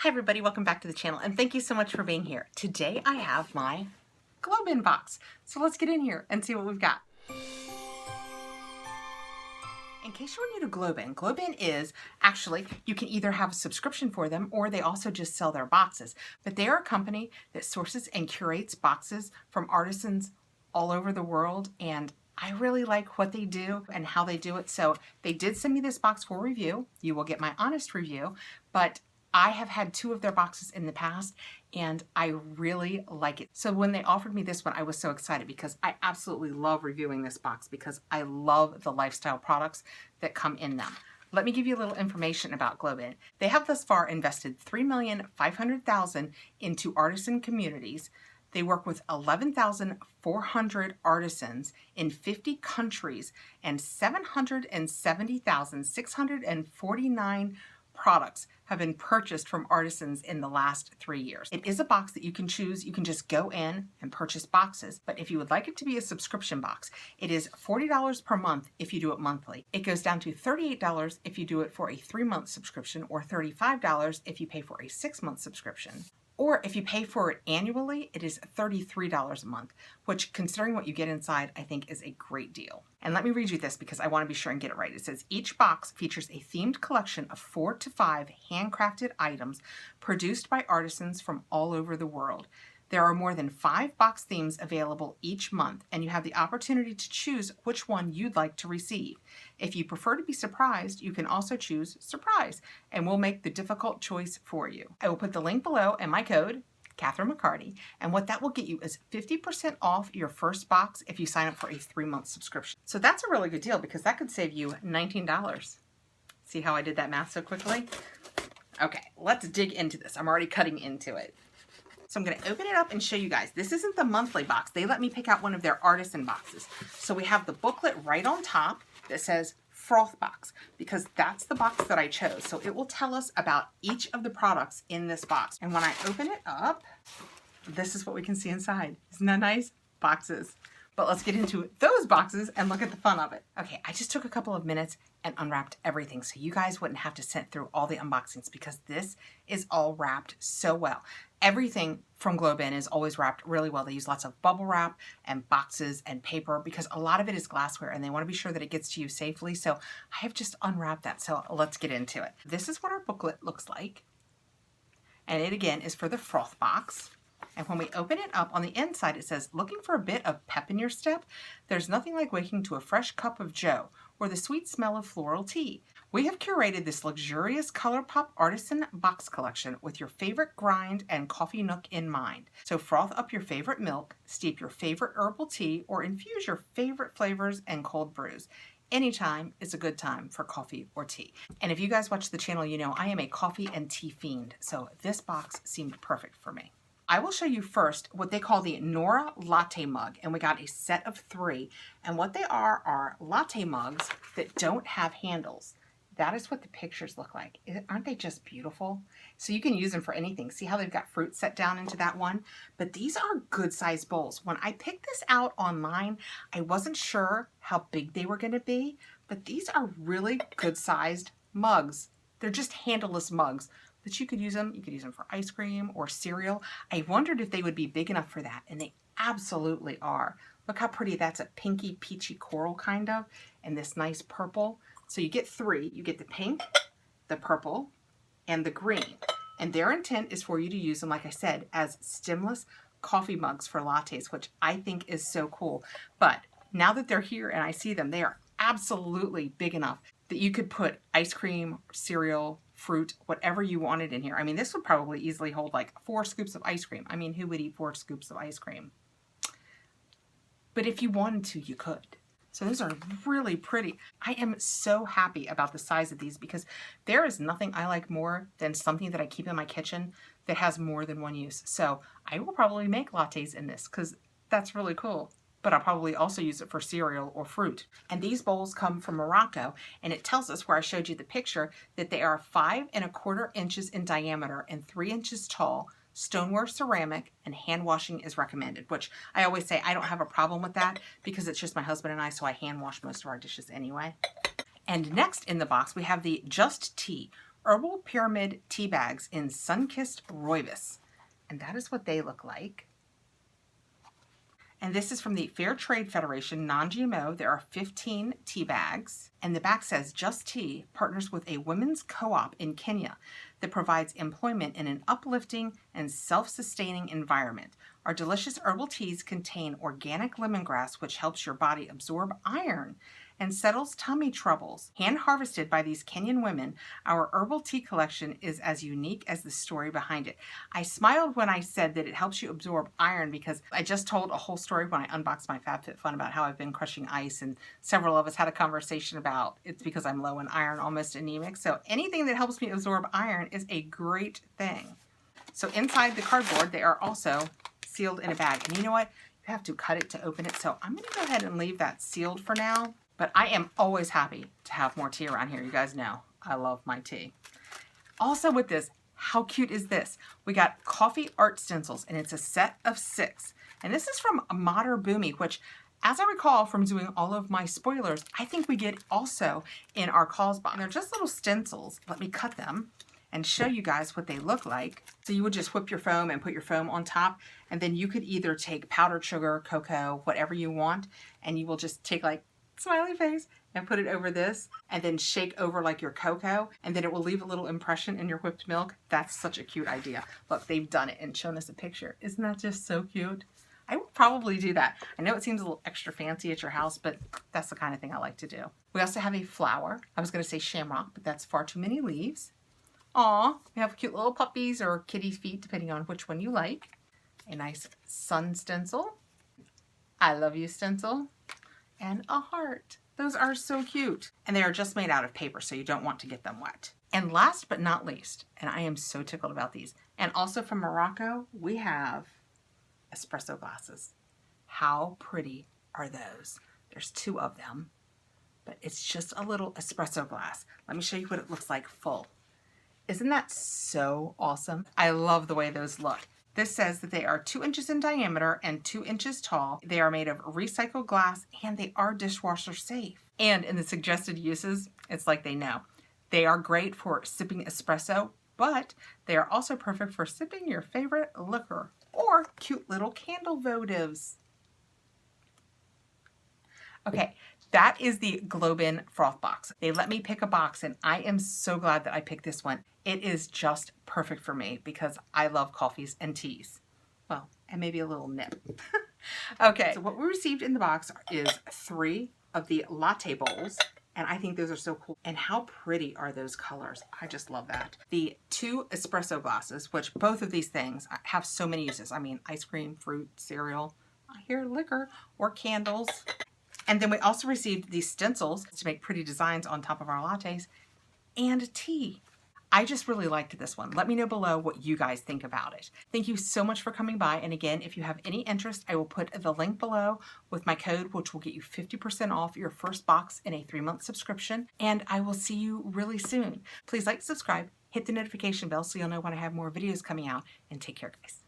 Hi everybody, welcome back to the channel and thank you so much for being here. Today I have my GlobeIn box. So let's get in here and see what we've got. In case you're new to GlobeIn, GlobeIn is actually, you can either have a subscription for them or they also just sell their boxes. But they are a company that sources and curates boxes from artisans all over the world, and I really like what they do and how they do it. So they did send me this box for review. You will get my honest review, but I have had two of their boxes in the past and I really like it. So when they offered me this one, I was so excited because I absolutely love reviewing this box because I love the lifestyle products that come in them. Let me give you a little information about GlobeIn. They have thus far invested $3,500,000 into artisan communities. They work with 11,400 artisans in 50 countries and 770,649 products have been purchased from artisans in the last 3 years. It is a box that you can choose. You can just go in and purchase boxes. But if you would like it to be a subscription box, it is $40 per month if you do it monthly. It goes down to $38 if you do it for a 3-month subscription or $35 if you pay for a 6-month subscription. Or if you pay for it annually, it is $33 a month, which considering what you get inside, I think is a great deal. And let me read you this because I want to be sure and get it right. It says, each box features a themed collection of 4 to 5 handcrafted items produced by artisans from all over the world. There are more than 5 box themes available each month, and you have the opportunity to choose which one you'd like to receive. If you prefer to be surprised, you can also choose surprise, and we'll make the difficult choice for you. I will put the link below and my code, KathrinMCCARTY, and what that will get you is 50% off your first box if you sign up for a 3-month subscription. So that's a really good deal because that could save you $19. See how I did that math so quickly? Okay, let's dig into this. I'm already cutting into it. So I'm going to open it up and show you guys. This isn't the monthly box. They let me pick out one of their artisan boxes. So we have the booklet right on top that says Froth Box because that's the box that I chose. So it will tell us about each of the products in this box. And when I open it up, this is what we can see inside. Isn't that nice? Boxes. But let's get into those boxes and look at the fun of it. Okay, I just took a couple of minutes and unwrapped everything so you guys wouldn't have to sit through all the unboxings because this is all wrapped so well. Everything from GlobeIn is always wrapped really well. They use lots of bubble wrap and boxes and paper because a lot of it is glassware and they want to be sure that it gets to you safely. So I have just unwrapped that. So let's get into it. This is what our booklet looks like. And it again is for the Froth Box. And when we open it up on the inside, it says, looking for a bit of pep in your step? There's nothing like waking to a fresh cup of joe or the sweet smell of floral tea. We have curated this luxurious ColourPop artisan box collection with your favorite grind and coffee nook in mind. So froth up your favorite milk, steep your favorite herbal tea, or infuse your favorite flavors and cold brews. Anytime is a good time for coffee or tea. And if you guys watch the channel, you know I am a coffee and tea fiend. So this box seemed perfect for me. I will show you first what they call the Nora Latte Mug, and we got a set of 3. And what they are latte mugs that don't have handles. That is what the pictures look like. Aren't they just beautiful? So you can use them for anything. See how they've got fruit set down into that one? But these are good sized bowls. When I picked this out online, I wasn't sure how big they were going to be, but these are really good sized mugs. They're just handleless mugs. But you could use them. You could use them for ice cream or cereal. I wondered if they would be big enough for that, and they absolutely are. Look how pretty that's a pinky peachy coral kind of, and this nice purple. So you get 3. You get the pink, the purple, and the green. And their intent is for you to use them, like I said, as stemless coffee mugs for lattes, which I think is so cool. But now that they're here and I see them, they are absolutely big enough that you could put ice cream, cereal, fruit, whatever you wanted in here. I mean, this would probably easily hold like 4 scoops of ice cream. I mean, who would eat 4 scoops of ice cream? But if you wanted to, you could. So those are really pretty. I am so happy about the size of these because there is nothing I like more than something that I keep in my kitchen that has more than one use. So I will probably make lattes in this because that's really cool. But I'll probably also use it for cereal or fruit. And these bowls come from Morocco, and it tells us where I showed you the picture that they are 5 1/4 inches in diameter and 3 inches tall, stoneware ceramic, and hand washing is recommended, which I always say I don't have a problem with that because it's just my husband and I, so I hand wash most of our dishes anyway. And next in the box, we have the Just Tea Herbal Pyramid Tea Bags in Sun-Kissed Rooibos. And that is what they look like. And this is from the Fair Trade Federation, non-GMO. There are 15 tea bags. And the back says, Just Tea partners with a women's co-op in Kenya that provides employment in an uplifting and self-sustaining environment. Our delicious herbal teas contain organic lemongrass, which helps your body absorb iron and settles tummy troubles. Hand harvested by these Kenyan women, our herbal tea collection is as unique as the story behind it. I smiled when I said that it helps you absorb iron because I just told a whole story when I unboxed my FabFitFun about how I've been crushing ice, and several of us had a conversation about it's because I'm low in iron, almost anemic. So anything that helps me absorb iron is a great thing. So inside the cardboard, they are also sealed in a bag. And you know what? You have to cut it to open it. So I'm going to go ahead and leave that sealed for now. But I am always happy to have more tea around here. You guys know I love my tea. Also with this, how cute is this? We got coffee art stencils, and it's a set of 6. And this is from Modern Boomy, which, as I recall from doing all of my spoilers, I think we get also in our Causebox. They're just little stencils. Let me cut them and show you guys what they look like. So you would just whip your foam and put your foam on top, and then you could either take powdered sugar, cocoa, whatever you want, and you will just take like smiley face and put it over this and then shake over like your cocoa, and then it will leave a little impression in your whipped milk. That's such a cute idea. Look, they've done it and shown us a picture. Isn't that just so cute? I would probably do that. I know it seems a little extra fancy at your house, but that's the kind of thing I like to do. We also have a flower. I was going to say shamrock, but that's far too many leaves. Aw, we have cute little puppies or kitty feet, depending on which one you like. A nice sun stencil. I love you stencil. And a heart. Those are so cute. And they are just made out of paper, so you don't want to get them wet. And last but not least, and I am so tickled about these, and also from Morocco, we have espresso glasses. How pretty are those? There's 2 of them, but it's just a little espresso glass. Let me show you what it looks like full. Isn't that so awesome? I love the way those look. This says that they are 2 inches in diameter and 2 inches tall. They are made of recycled glass, and they are dishwasher safe. And in the suggested uses, it's like they know. They are great for sipping espresso, but they are also perfect for sipping your favorite liquor or cute little candle votives. Okay, that is the GlobeIn Froth Box. They let me pick a box, and I am so glad that I picked this one. It is just perfect for me because I love coffees and teas. Well, and maybe a little nip. Okay, so what we received in the box is 3 of the latte bowls, and I think those are so cool. And how pretty are those colors? I just love that. The 2 espresso glasses, which both of these things have so many uses. I mean, ice cream, fruit, cereal, I hear liquor, or candles. And then we also received these stencils to make pretty designs on top of our lattes, and tea. I just really liked this one. Let me know below what you guys think about it. Thank you so much for coming by. And again, if you have any interest, I will put the link below with my code, which will get you 50% off your first box in a 3-month subscription. And I will see you really soon. Please like, subscribe, hit the notification bell so you'll know when I have more videos coming out, and take care, guys.